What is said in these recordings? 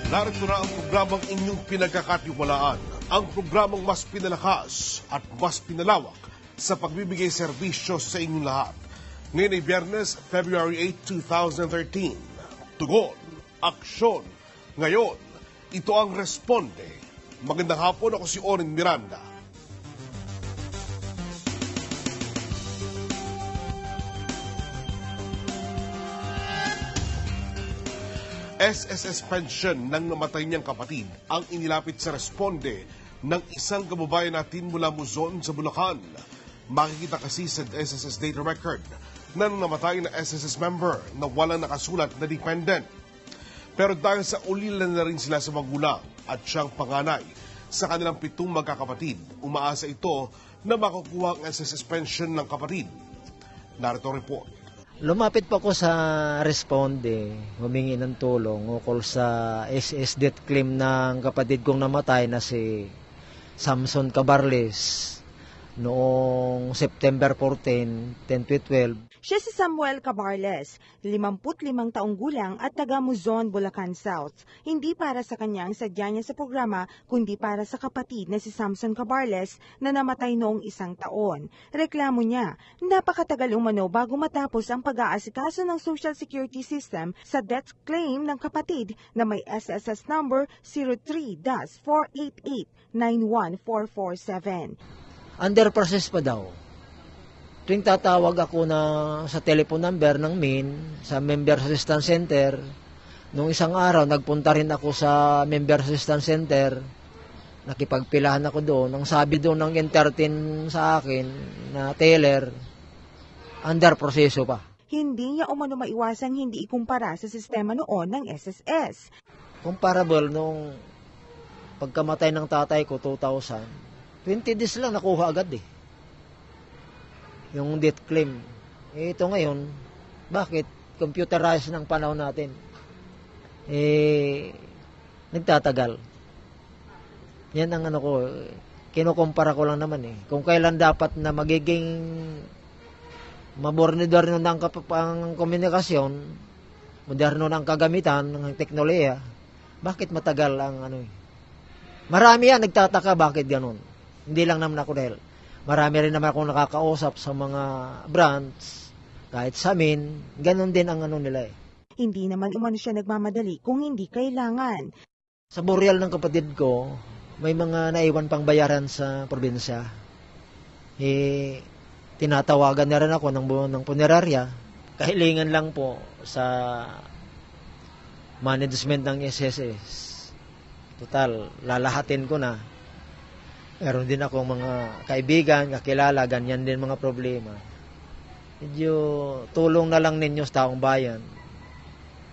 Narito na ang programang inyong pinagkakatiwalaan, ang programang mas pinalakas at mas pinalawak sa pagbibigay serbisyo sa inyong lahat. Ngayon ay Biyernes, February 8, 2013. Tugon, aksyon. Ngayon, ito ang Responde. Magandang hapon, ako si Oren Miranda. SSS pension ng namatay niyang kapatid ang inilapit sa Responde ng isang kababayan natin mula Luzon sa Bulacan. Makikita kasi sa SSS data record na namatay na SSS member na walang nakasulat na dependent. Pero dahil sa ulilan na rin sila sa magulang at siyang panganay sa kanilang 7 magkakapatid, umaasa ito na makukuha ang SSS pension ng kapatid. Narito report. Lumapit po ako sa Responde, humingi ng tulong ukol sa SS death claim ng kapatid kong namatay na si Samson Cabarles noong September 14, 10-12. Siya si Samuel Cabarles, 55 taong gulang at taga Muzon, Bulacan South. Hindi para sa kanyang sadya niya sa programa, kundi para sa kapatid na si Samson Cabarles na namatay noong 1 taon. Reklamo niya, napakatagal umano bago matapos ang pag-aasikaso ng Social Security System sa death claim ng kapatid na may SSS number 03-488-91447. Under process pa daw. Tuwing tatawag ako sa telephone number ng MIN, sa Member Assistance Center, nung isang araw, nagpunta rin ako sa Member Assistance Center, nakipagpilahan ako doon. Ang sabi doon ng entertain sa akin na teller, under proseso pa. Hindi niya umano maiwasang hindi ikumpara sa sistema noon ng SSS. Comparable nung pagkamatay ng tatay ko, 2000, 20 days lang nakuha agad eh. Yung death claim. Ito ngayon, bakit? Computerized ng panahon natin. Nagtatagal. Yan ang ko, kinukumpara ko lang naman eh. Kung kailan dapat na magiging mabornidor ng ang komunikasyon, moderno ng kagamitan ng teknolohiya, bakit matagal ang Marami yan nagtataka bakit ganun. Hindi lang naman ako dahil marami rin naman akong nakakausap sa mga brands, kahit sa amin, ganun din ang nila eh. Hindi naman umano siya nagmamadali kung hindi kailangan. Sa burial ng kapatid ko, may mga naiwan pang bayaran sa probinsya. Tinatawagan na rin ako ng punerarya. Kahilingan lang po sa management ng SSS. Total, lalahatin ko na. Meron din ako mga kaibigan, kakilala, ganyan din mga problema. Medyo tulong na lang ninyo sa taong bayan.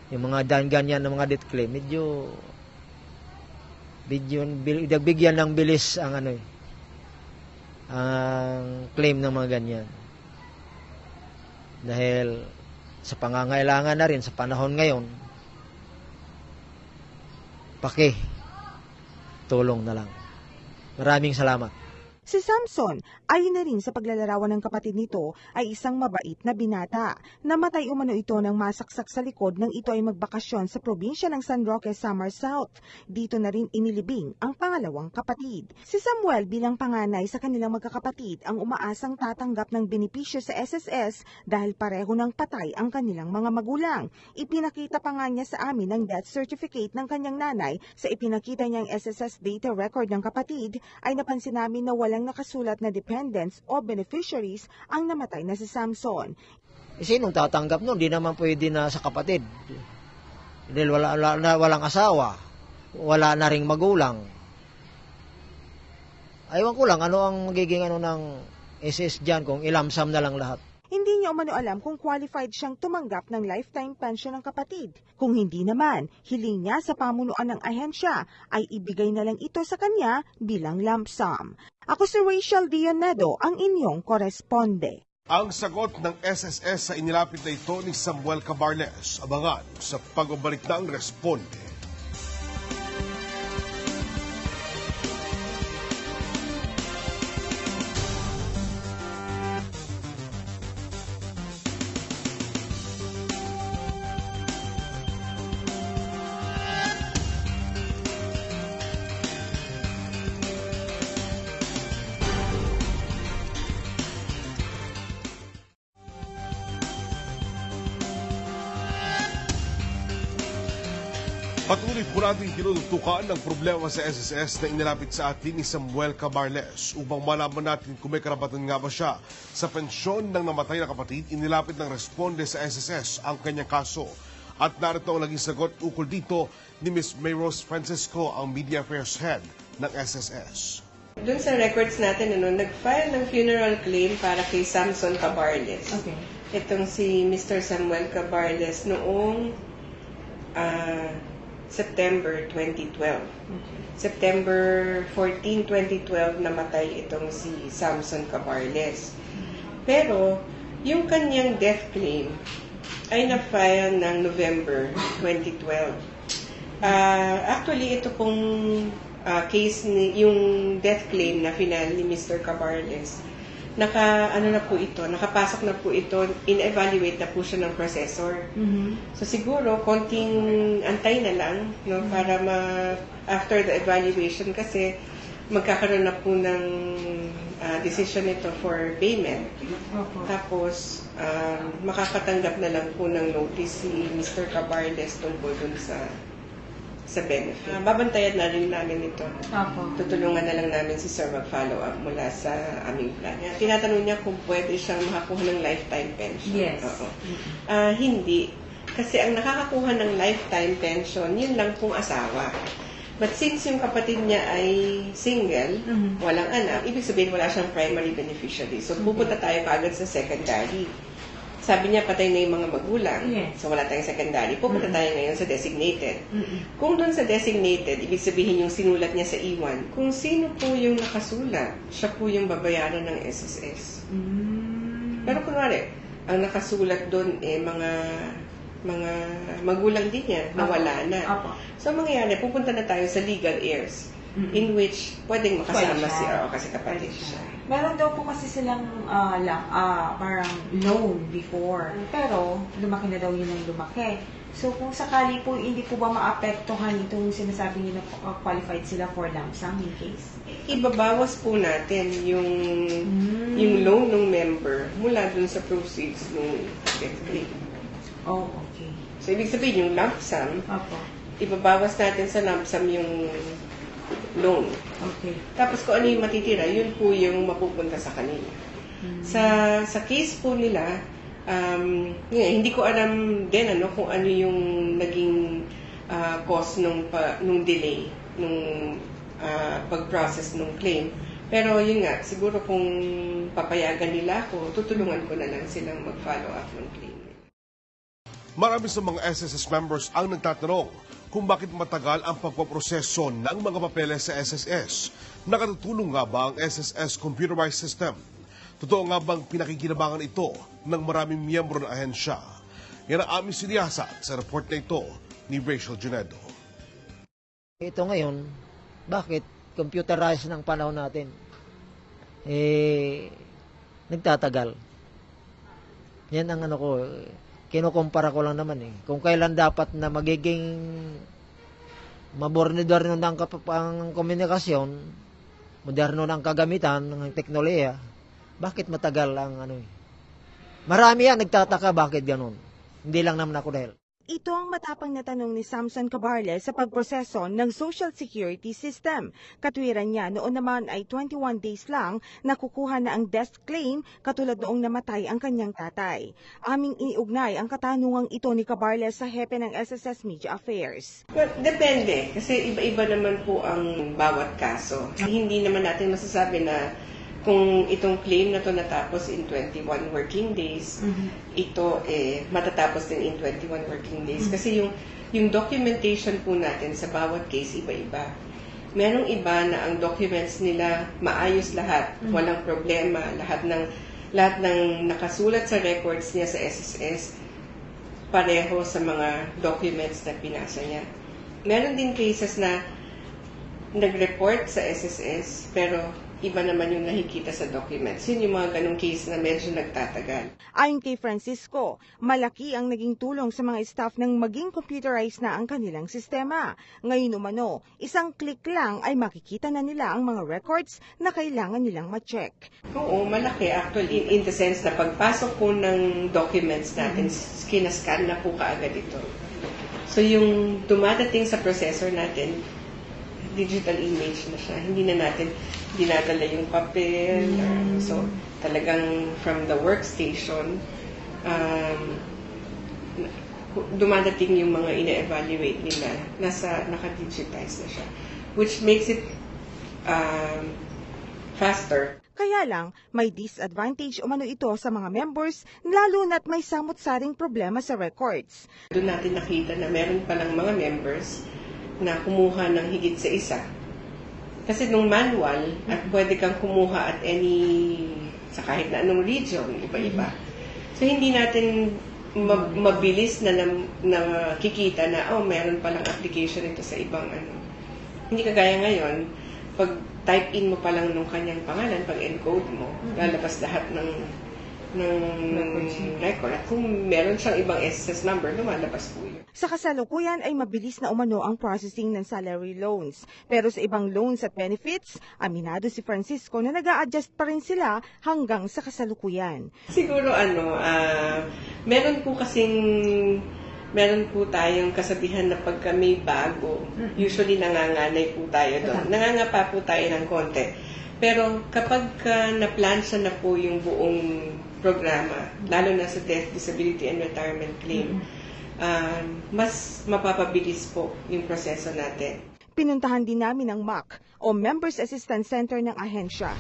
Yung mga ganyan ng mga death claim, medyo bigyan ng bilis ang ang claim ng mga ganyan. Dahil sa pangangailangan na rin sa panahon ngayon, tulong na lang. Maraming salamat. Si Samson, ayon na rin sa paglalarawan ng kapatid nito, ay isang mabait na binata. Namatay umano ito nang masaksak sa likod nang ito ay magbakasyon sa probinsya ng San Roque, Samar South. Dito na rin inilibing ang pangalawang kapatid. Si Samuel bilang panganay sa kanilang magkakapatid ang umaasang tatanggap ng benepisyo sa SSS dahil pareho ng patay ang kanilang mga magulang. Ipinakita pa nga niya sa amin ang death certificate ng kanyang nanay. Sa ipinakita niyang SSS data record ng kapatid ay napansin namin na walang nakasulat na dependents o beneficiaries ang namatay na si Samson. Sinong tatanggap nun? Di naman pwede na sa kapatid. Dahil walang asawa. Wala na ring magulang. Aywan ko lang ano ang magiging ng SS dyan kung ilamsam na lang lahat. Hindi niya umano alam kung qualified siyang tumanggap ng lifetime pension ng kapatid. Kung hindi naman, hiling niya sa pamunuan ng ahensya ay ibigay na lang ito sa kanya bilang lump sum. Ako si Rachel Dionedo, ang inyong koresponde. Ang sagot ng SSS sa inilapit na ito ni Samuel Cabarles. Abangan sa pagbabalik ng Responde. Patuloy po natin tinututukan ng problema sa SSS na inilapit sa atin ni Samuel Cabarles. Upang malaman natin kung may karapatan nga ba siya sa pensyon ng namatay na kapatid, inilapit ng responde sa SSS ang kanyang kaso. At narito ang naging sagot ukol dito ni Ms. Mayrose Francisco, ang Media Affairs Head ng SSS. Doon sa records natin, nag-file ng funeral claim para kay Samson Cabarles. Okay. Itong si Mr. Samuel Cabarles noong September 2012. Okay. September 14, 2012, namatay itong si Samson Cabarles. Pero, yung kanyang death claim ay na-file ng November 2012. Actually, ito pong case, yung death claim na final ni Mr. Cabarles, nakapasok na po ito, in-evaluate na po siya ng processor. So siguro, konting antay na lang, para after the evaluation kasi, magkakaroon na po ng decision ito for payment. Tapos, makakatanggap na lang po ng notice si Mr. Cabarles tungkol dun sa benefit. Babantayan na rin namin ito. Tutulungan na lang namin si Sir mag-follow up mula sa aming plan. Tinatanong niya kung pwede siyang makakuha ng lifetime pension. Yes. Oo. Hindi. Kasi ang nakakakuha ng lifetime pension, yun lang pong asawa. But since yung kapatid niya ay single, walang anak, ibig sabihin wala siyang primary beneficiary. So pupunta tayo kaagad sa secondary. Sabi niya, patay na yung mga magulang. Yes. So, wala tayong secondary. Pupunta tayo ngayon sa designated. Kung doon sa designated, ibig sabihin yung sinulat niya sa E1, kung sino po yung nakasulat, siya po yung babayaran ng SSS. Pero kunwari, ang nakasulat doon mga magulang din niya na wala na. So, ang mangyayari, pupunta na tayo sa legal heirs, in which pwedeng makasama siya kasi kapatid siya. Meron daw po kasi silang parang loan before. Pero, lumaki na daw yun ng lumaki. So, kung sakali po, hindi po ba maapektuhan itong sinasabi niyo na qualified sila for lump sum in case? Ibabawas po natin yung loan ng member mula dun sa proceeds ng death claim. Oh, okay. So, ibig sabihin, yung lump sum, Opo. ibabawas natin sa lump sum yung loan. Okay. Tapos kung ano yung matitira, yun po yung mapupunta sa kanila. Sa case po nila, hindi ko alam din kung ano yung naging cause nung delay, nung pag-process nung claim. Pero yun nga, siguro kung papayagan nila ako, tutulungan ko na lang silang mag-follow up ng claim. Marami sa mga SSS members ang nagtatanong kung bakit matagal ang pagpaproseso ng mga papeles sa SSS. Nakatutulong nga ba ang SSS computerized system? Totoo nga bang pinakikinabangan ito ng maraming miyembro ng ahensya? Yan ang aming siniyasat sa report na ito ni Rachel Junedo. Ito ngayon, bakit computerized ng panahon natin? Nagtatagal. Yan ang kinukumpara ko lang naman Kung kailan dapat na magiging mabornidor ng ang komunikasyon, moderno ng kagamitan ng teknolohiya, bakit matagal ang Marami yan nagtataka bakit ganun. Hindi lang naman ako dahil. Ito ang matapang na tanong ni Samson Cabarles sa pagproseso ng Social Security System. Katwiran niya, noon naman ay 21 days lang nakukuha na ang death claim katulad noong namatay ang kanyang tatay. Aming iniugnay ang katanungang ito ni Cabarles sa hepe ng SSS Media Affairs. Well, depende. Kasi iba-iba naman po ang bawat kaso. Hindi naman natin masasabi na kung itong claim na to natapos in 21 working days, ito matatapos din in 21 working days. Kasi yung documentation po natin sa bawat case iba-iba. Merong iba na ang documents nila maayos lahat, walang problema, lahat ng nakasulat sa records niya sa SSS pareho sa mga documents na pinasa niya. Meron din cases na nag-report sa SSS pero iba naman yung nakikita sa documents. Yun yung mga ganong case na medyo nagtatagal. Ayon kay Francisco, malaki ang naging tulong sa mga staff ng maging computerized na ang kanilang sistema. Ngayon umano, isang click lang ay makikita na nila ang mga records na kailangan nilang ma-check. Oo, malaki actually in the sense na pagpasok po ng documents natin, kinascan na po kaagad ito. So yung dumadating sa processor natin, digital image na siya. Hindi na natin dinadala yung papel. So talagang from the workstation, dumadating yung mga ina-evaluate nila. Naka-digitize na siya. Which makes it faster. Kaya lang, may disadvantage umano ito sa mga members, lalo na't may samot-saring problema sa records. Doon natin nakita na meron palang mga members na kumuha ng higit sa isa. Kasi nung manual, at pwede kang kumuha at sa kahit na anong region, iba-iba. So hindi natin mabilis na nakikita na, meron palang application ito sa ibang ano. Hindi kagaya ngayon, pag type in mo pa lang nung kanyang pangalan, pag encode mo, lalabas lahat ng record. At kung meron siyang ibang SSS number, lumalabas po yun. Sa kasalukuyan ay mabilis na umano ang processing ng salary loans. Pero sa ibang loans at benefits, aminado si Francisco na nag-a-adjust pa rin sila hanggang sa kasalukuyan. Siguro meron po tayong kasabihan na pagka may bago, usually nanganganay po tayo doon. Nangangapa po tayo ng konti. Pero kapag na-plansya na po yung buong programa, lalo na sa Death, Disability, and Retirement Claim, mas mapapabilis po yung proseso natin. Pinuntahan din namin ang MAC o Members Assistance Center ng ahensya.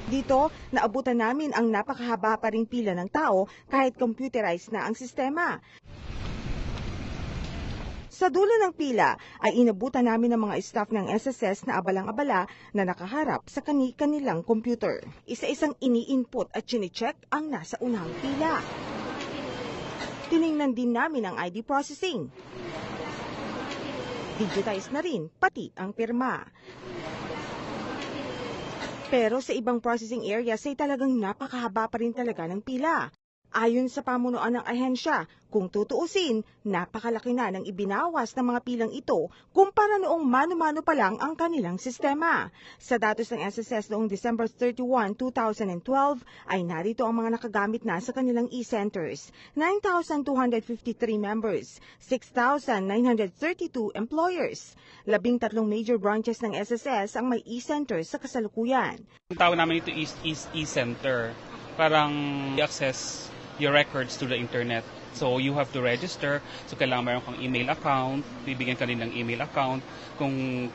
Dito, naabutan namin ang napakahaba pa ring pila ng tao kahit computerized na ang sistema. Sa dulo ng pila ay inabutan namin ng mga staff ng SSS na abalang-abala na nakaharap sa kanilang computer. Isa-isang ini-input at chine-check ang nasa unang pila. Tiningnan din namin ang ID processing. Digitize na rin pati ang pirma. Pero sa ibang processing areas ay talagang napakahaba pa rin talaga ng pila. Ayon sa pamunuan ng ahensya, kung tutuusin, napakalaki na ng ibinawas ng mga pilang ito kumpara noong mano-mano pa lang ang kanilang sistema. Sa datos ng SSS noong December 31, 2012, ay narito ang mga nakagamit na sa kanilang e-centers. 9,253 members, 6,932 employers. 13 major branches ng SSS ang may e-centers sa kasalukuyan. Ang tawag namin ito is e-center. Parang i-access your records to the internet. So you have to register. So kailangan mayroon kang email account, bibigyan ka din ng email account kung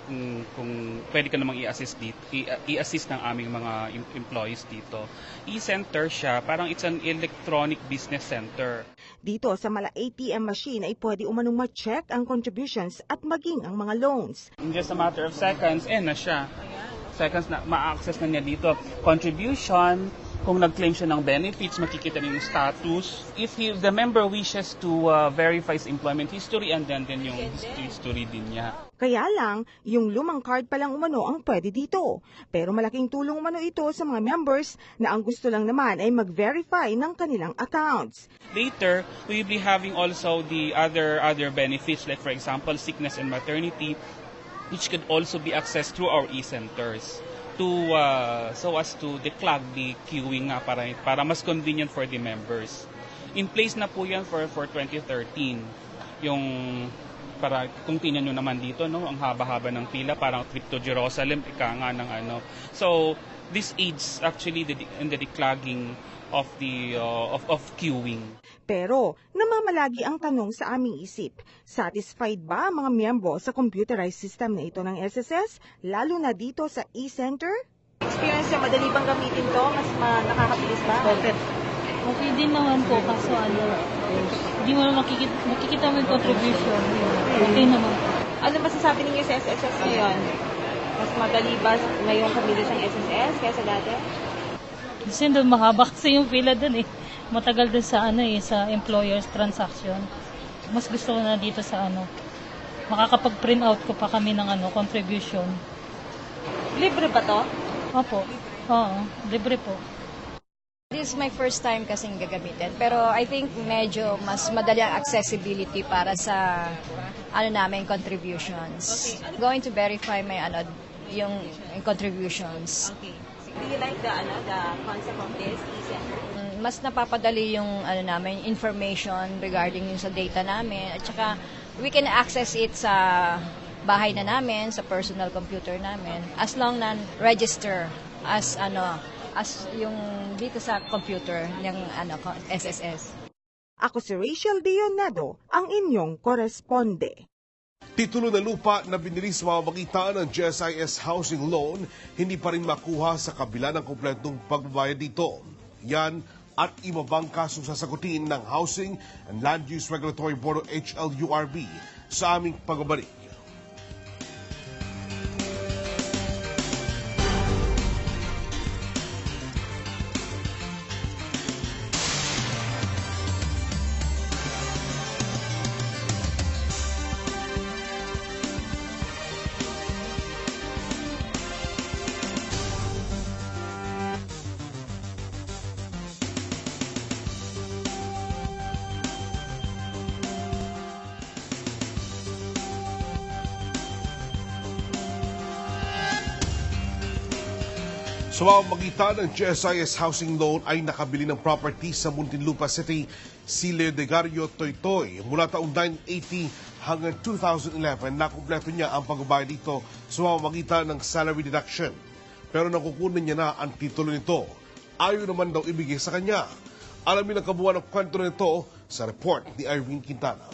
pwede ka namang i-assist ng aming mga employees dito. E-center siya, parang it's an electronic business center. Dito sa mala ATM machine ay pwede umanong ma-check ang contributions at maging ang mga loans. In just a matter of seconds, na siya. Seconds na ma-access na niya dito. Contribution, kung nag-claim siya ng benefits, makikita niya yung status. If the member wishes to verify his employment history, and then yung history din niya. Kaya lang, yung lumang card pa lang umano ang pwede dito. Pero malaking tulong umano ito sa mga members na ang gusto lang naman ay mag-verify ng kanilang accounts. Later, we will be having also the other benefits, like for example, sickness and maternity, which could also be accessed through our e-centers. So as to declog the queuing nga para mas convenient for the members. In place na po yan for 2013. Yung para kung tingnan nyo naman dito, no, ang haba-haba ng pila, parang trip to Jerusalem, ika nga ng ano. So this aids actually in the declogging of the of queuing. Pero namamalagi ang tanong sa aming isip, satisfied ba ang mga miyembro sa computerized system na ito ng SSS, lalo na dito sa e-center? Experience niya, madali bang gamitin to? Mas nakakabilis ba? Okay din naman po, kaso hindi mo makikita mo yung contribution. Okay naman po. Ano masasabi ninyo sa SSS ngayon? Mas madali ba ngayon kabilis ang SSS kaysa dati? Kasi doon mahaba kasi yung pila doon eh. Matagal din sa sa employer's transaction. Mas gusto ko na dito sa makakapag-print out ko pa kami ng contribution. Libre ba to? Opo. Oo, libre po. This is my first time kasing gagamitin. Pero I think medyo mas madali ang accessibility para sa namin contributions. Okay. Going to verify my yung contributions. Okay. Do you like the concept of this e-center? mas napapadali yung namin information regarding yung sa data namin, at saka we can access it sa bahay na namin, sa personal computer namin, as long na register as yung dito sa computer ng SSS. Ako si Rachel Dionado, ang inyong koresponde. Titulo na lupa na binili sa pamamagitan ng GSIS Housing Loan, hindi pa rin makuha sa kabila ng kumpletong pagbabayad dito. Yan at iba bang kasong sasagutin ng Housing and Land Use Regulatory Board o HLURB sa aming pagbabalik. Sa pamamagitan ng GSIS Housing Loan ay nakabili ng property sa Muntinlupa City si Leodegario Toytoy. Mula taong 1980 hanggang 2011, nakumpleto niya ang pagbabayad dito sa pamamagitan ng salary deduction. Pero nakukunan niya na ang titulo nito. Ayaw naman daw ibigay sa kanya. Alamin ang kabuuan ng kwento nito sa report ni Irene Quintana.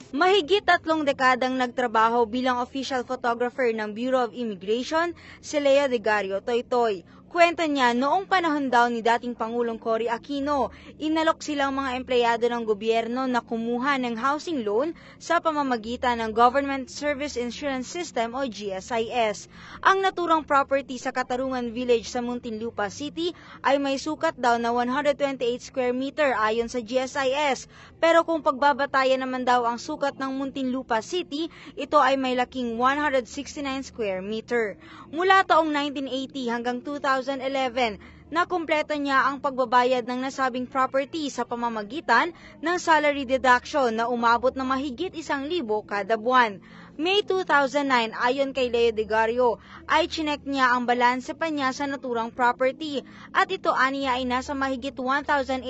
Mahigit 3 dekadang nagtrabaho bilang official photographer ng Bureau of Immigration si Leodegario Toytoy. Kwento niya, noong panahon daw ni dating Pangulong Cory Aquino, inalok silang mga empleyado ng gobyerno na kumuha ng housing loan sa pamamagitan ng Government Service Insurance System o GSIS. Ang naturang property sa Katarungan Village sa Muntinlupa City ay may sukat daw na 128 square meter ayon sa GSIS. Pero kung pagbabatayan naman daw ang sukat ng Muntinlupa City, ito ay may laking 169 square meter. Mula taong 1980 hanggang 2011, nakumpleto niya ang pagbabayad ng nasabing property sa pamamagitan ng salary deduction na umabot na mahigit 1,000 kada buwan. May 2009, ayon kay Leodegario, ay chinek niya ang balanse pa niya sa naturang property at ito aniya ay nasa mahigit 1,800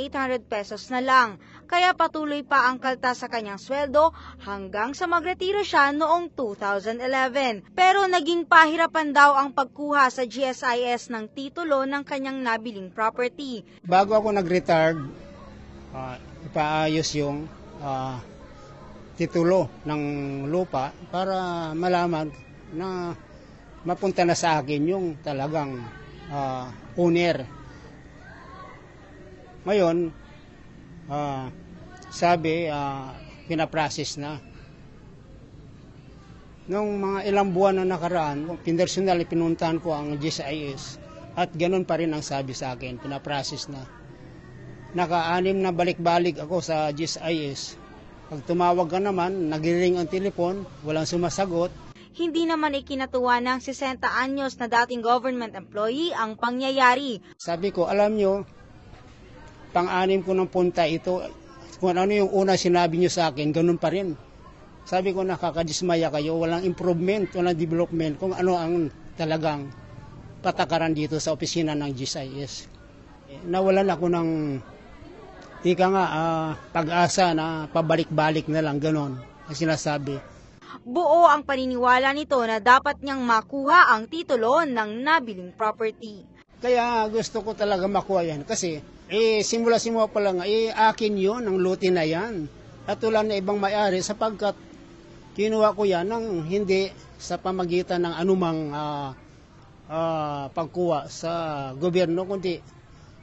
pesos na lang. Kaya patuloy pa ang kalta sa kanyang sweldo hanggang sa magretiro siya noong 2011. Pero naging pahirapan daw ang pagkuha sa GSIS ng titulo ng kanyang nabiling property. Bago ako nag-retire, ipaayos yung titulo ng lupa para malaman na mapunta na sa akin yung talagang owner. Ngayon, sabi, pinaprocess na. Nung mga ilang buwan na nakaraan, personally pinuntahan ko ang GSIS at ganun pa rin ang sabi sa akin, pinaprocess na. Naka-6 na balik-balik ako sa GSIS. Pag tumawag ka naman, nagiring ang telepon, walang sumasagot. Hindi naman ikinatuwa ng 60 anyos na dating government employee ang pangyayari. Sabi ko, alam nyo, pang-6 ko ng punta ito, kung ano yung una sinabi nyo sa akin, ganun pa rin. Sabi ko, nakakadismaya kayo, walang improvement, walang development, kung ano ang talagang patakaran dito sa opisina ng GSIS. Nawalan ako ng pag-asa na pabalik-balik na lang, ganon ang sinasabi. Buo ang paniniwala nito na dapat niyang makuha ang titulo ng nabiling property. Kaya gusto ko talaga makuha yan kasi simula-simula pa lang, akin yun, ang lote na yan. At wala na ibang may-ari sapagkat kinuha ko yan ng hindi sa pamagitan ng anumang pagkuha sa gobyerno, kundi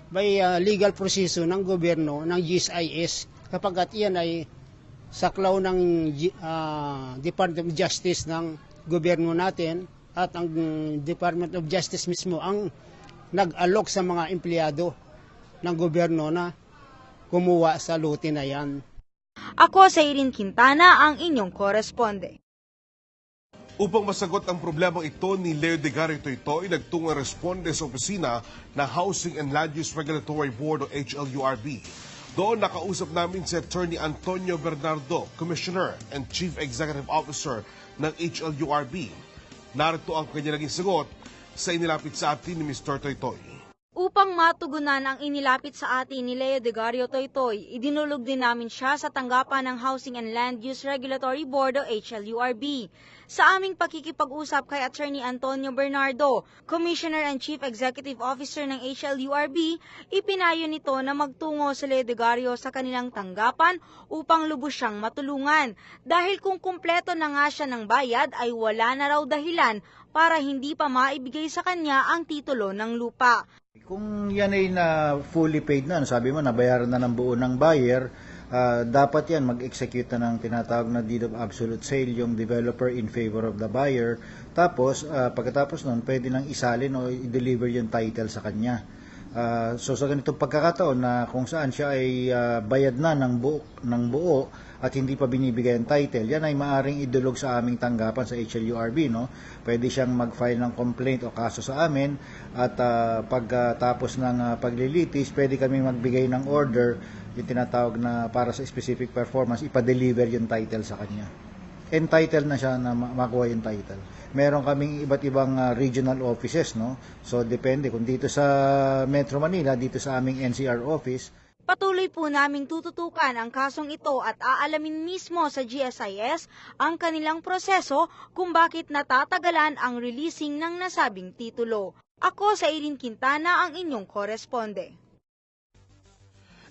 may legal proseso ng gobyerno, ng GSIS, kapag at iyan ay saklaw ng Department of Justice ng gobyerno natin at ang Department of Justice mismo ang nag-alok sa mga empleyado ng gobyerno na kumuha sa lote na yan. Ako sa Irene Quintana, ang inyong koresponde. Upang masagot ang problemang ito ni Leodegario Toytoy, nagtungo ang responde sa opisina ng Housing and Land Use Regulatory Board o HLURB. Doon nakausap namin si Attorney Antonio Bernardo, Commissioner and Chief Executive Officer ng HLURB. Narito ang kanya naging sagot sa inilapit sa atin ni Mr. Toytoy. Upang matugunan ang inilapit sa atin ni Leo Degario Toytoy, idinulog din namin siya sa tanggapan ng Housing and Land Use Regulatory Board o HLURB. Sa aming pakikipag-usap kay Attorney Antonio Bernardo, Commissioner and Chief Executive Officer ng HLURB, ipinayo nito na magtungo si Leo Degario sa kanilang tanggapan upang lubos siyang matulungan. Dahil kung kumpleto na nga siya ng bayad ay wala na raw dahilan para hindi pa maibigay sa kanya ang titulo ng lupa. Kung yan ay na fully paid na, sabi mo, nabayaran na ng buo ng buyer, dapat yan mag-execute na ng tinatawag na deed of absolute sale yung developer in favor of the buyer. Tapos, pagkatapos nun, pwede nang isalin o i-deliver yung title sa kanya. So sa ganitong pagkakataon na kung saan siya ay bayad na ng buo at hindi pa binibigay ang title, yan ay maaring idulog sa aming tanggapan sa HLURB. No? Pwede siyang mag-file ng complaint o kaso sa amin at pagkatapos ng paglilitis, pwede kami magbigay ng order, yung tinatawag na para sa specific performance, ipa-deliver yung title sa kanya. Entitled na siya na makuha yung title. Meron kaming iba't ibang regional offices, no? So depende kung dito sa Metro Manila, dito sa aming NCR office. Patuloy po naming tututukan ang kasong ito at aalamin mismo sa GSIS ang kanilang proseso kung bakit natatagalan ang releasing ng nasabing titulo. Ako sa Irene Quintana ang inyong koresponde.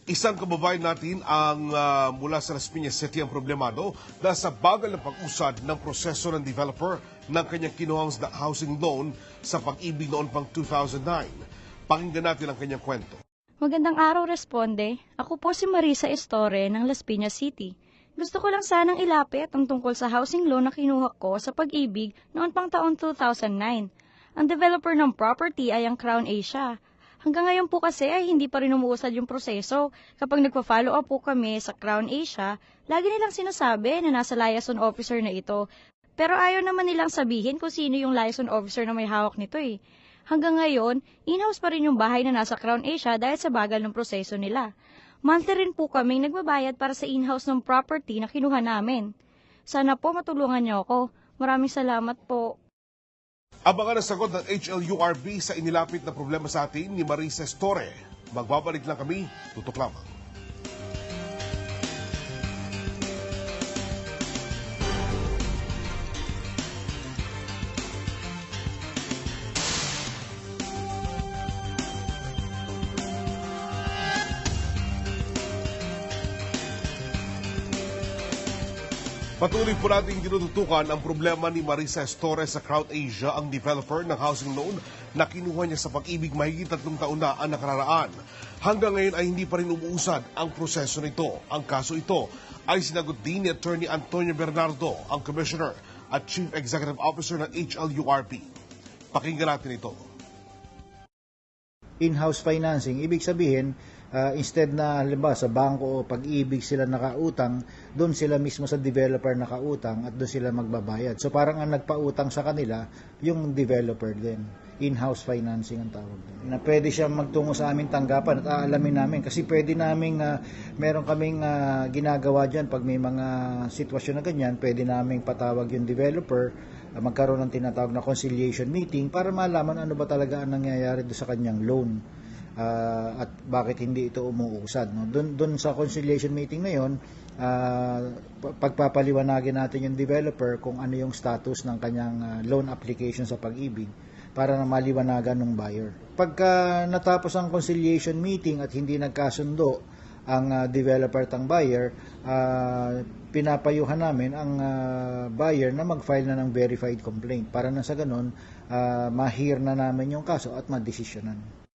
Isang kababayan natin ang mula sa Las Piñas City ang problemado dahil sa bagal ng pag-usad ng proseso ng developer ng kanyang kinuhang housing loan sa Pag-ibig noon pang 2009. Pakinggan natin ang kanyang kwento. Magandang araw, Responde. Ako po si Marisa Estore ng Las Piñas City. Gusto ko lang sanang ilapit ang tungkol sa housing loan na kinuha ko sa Pag-ibig noon pang taon 2009. Ang developer ng property ay ang Crown Asia. Hanggang ngayon po kasi ay hindi pa rin umuusad yung proseso. Kapag nagpa-follow up po kami sa Crown Asia, lagi nilang sinasabi na nasa liaison officer na ito. Pero ayaw naman nilang sabihin kung sino yung liaison officer na may hawak nito eh. Hanggang ngayon, in-house pa rin yung bahay na nasa Crown Asia dahil sa bagal ng proseso nila. Monthly rin po kaming nagbabayad para sa in-house ng property na kinuha namin. Sana po matulungan niyo ako. Maraming salamat po. Abangan ang sagot ng HLURB sa inilapit na problema sa atin ni Marisa Estore. Magbabalik lang kami, tutok lamang. Patuloy po natin tinututukan ang problema ni Marisa Estore sa Crown Asia, ang developer ng housing loan na kinuha niya sa Pag-ibig mahigit 3 taon na ang nakararaan. Hanggang ngayon ay hindi pa rin umuusad ang proseso nito. Ang kaso ito ay sinagot din ni Attorney Antonio Bernardo, ang Commissioner at Chief Executive Officer ng HLURB. Pakinggan natin ito. In-house financing, ibig sabihin, instead na halimbawa sa bangko o Pag-ibig sila nakautang, doon sila mismo sa developer nakautang at doon sila magbabayad. So parang ang nagpautang sa kanila, yung developer din. In-house financing ang tawag din. Na pwede siyang magtungo sa aming tanggapan at aalamin namin kasi pwede naming, meron kaming ginagawa dyan pag may mga sitwasyon na ganyan, pwede naming patawag yung developer, magkaroon ng tinatawag na conciliation meeting para malaman ano ba talaga ang nangyayari doon sa kanyang loan. At bakit hindi ito umuusad. No? Doon sa conciliation meeting na yun, pagpapaliwanagin natin yung developer kung ano yung status ng kanyang loan application sa Pag-ibig para na maliwanagan ng buyer. Pagka natapos ang conciliation meeting at hindi nagkasundo ang developer at ang buyer, pinapayuhan namin ang buyer na mag-file na ng verified complaint para na sa ganun, ma-hear na namin yung kaso at ma-desisyonan.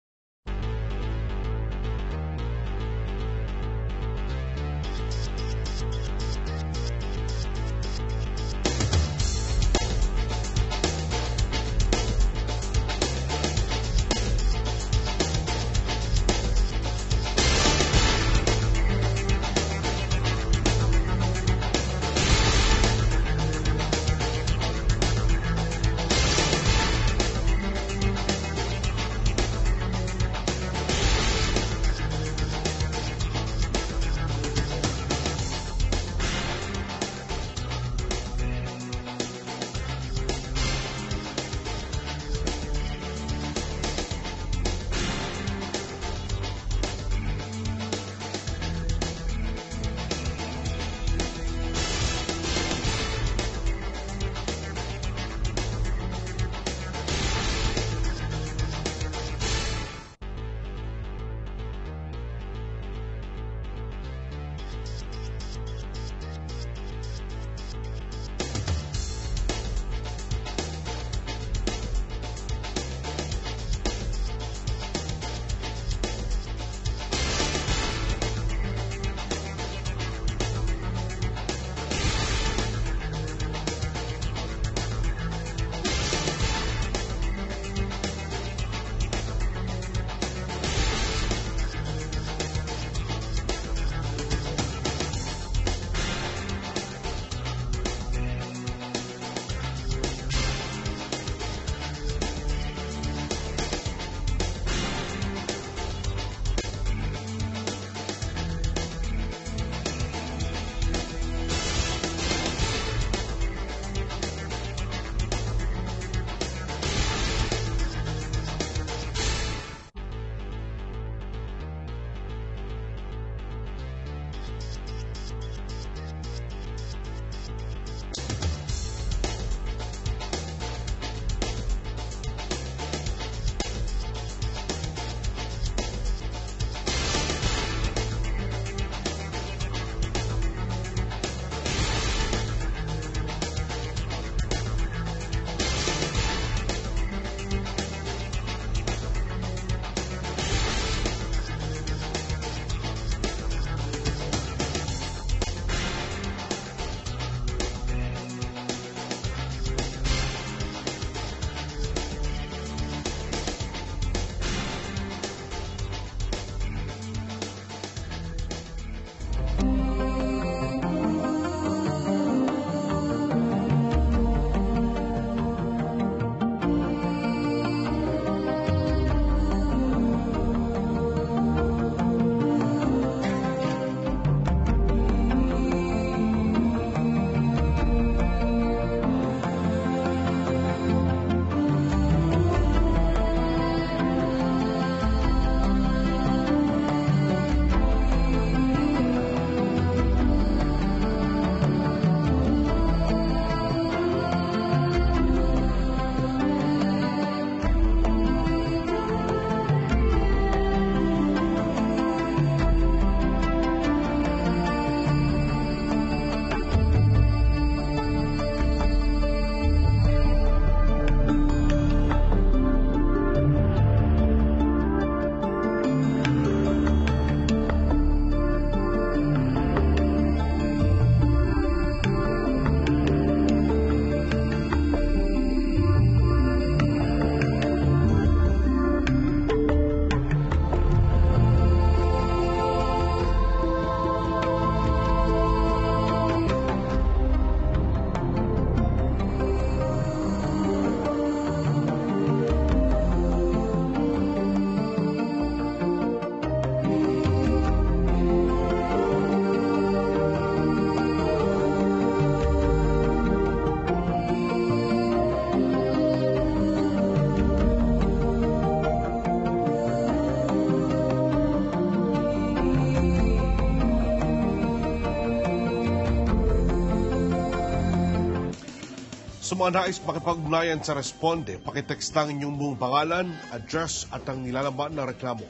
Sa mga nais makipag-ugnayan sa Responde, pakitext lang inyong buong pangalan, address at ang nilalaman na reklamo.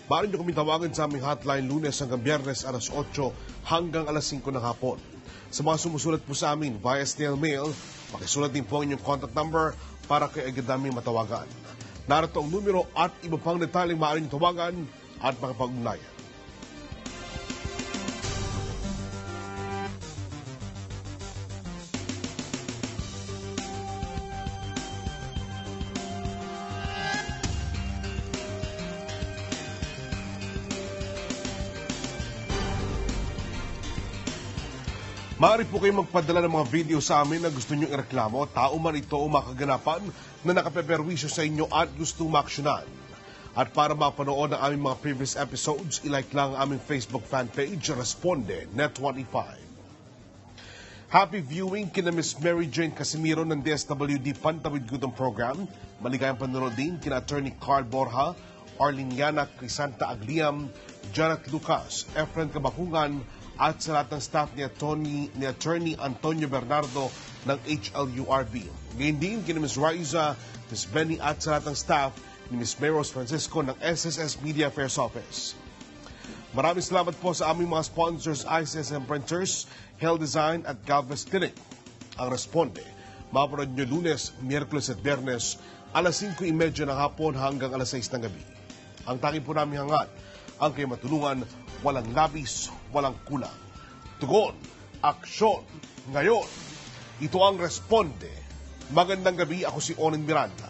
Maaari nyo kami tawagan sa aming hotline Lunes hanggang Biyernes alas 8 hanggang alas 5 ng hapon. Sa mga sumusulat po sa amin via snail mail, pakisulat din po ang inyong contact number para kayo agad namin matawagan. Narito ang numero at iba pang detaling maaari nyo tawagan at makipag-ugnayan. Maaari po kayong magpadala ng mga video sa amin na gusto nyo ireklamo, tao man ito o makaganapan na nakapeperwisyo sa inyo at gustong maaksyonan. At para mapanood ang aming mga previous episodes, ilike lang ang aming Facebook fan page, Responde Net25. Happy viewing kina Miss Mary Jane Casimiro ng DSWD Pantawid Gudong Program. Maligayang panonood din kina Attorney Carl Borja, Arliniana Crisanta Agliam, Janet Lucas, Efren Kabakungan, at sa lahat ng staff ni Attorney Antonio Bernardo ng HLURB. Ngayon din kina Ms. Raiza, Ms. Benny at sa lahat ng staff ni Ms. Meros Francisco ng SSS Media Affairs Office. Maraming salamat po sa aming mga sponsors, ICSM Printers, Hell Design at Galvez Clinic. Ang Responde, mapanood nyo Lunes, Miyerkules at Biyernes, alas 5:30 ng hapon hanggang alas 6 ng gabi. Ang tanging po namin hangat, ang kayo matulungan, walang labis, walang kulang. Tugon, aksyon, ngayon. Ito ang Responde. Magandang gabi, ako si Onin Miranda.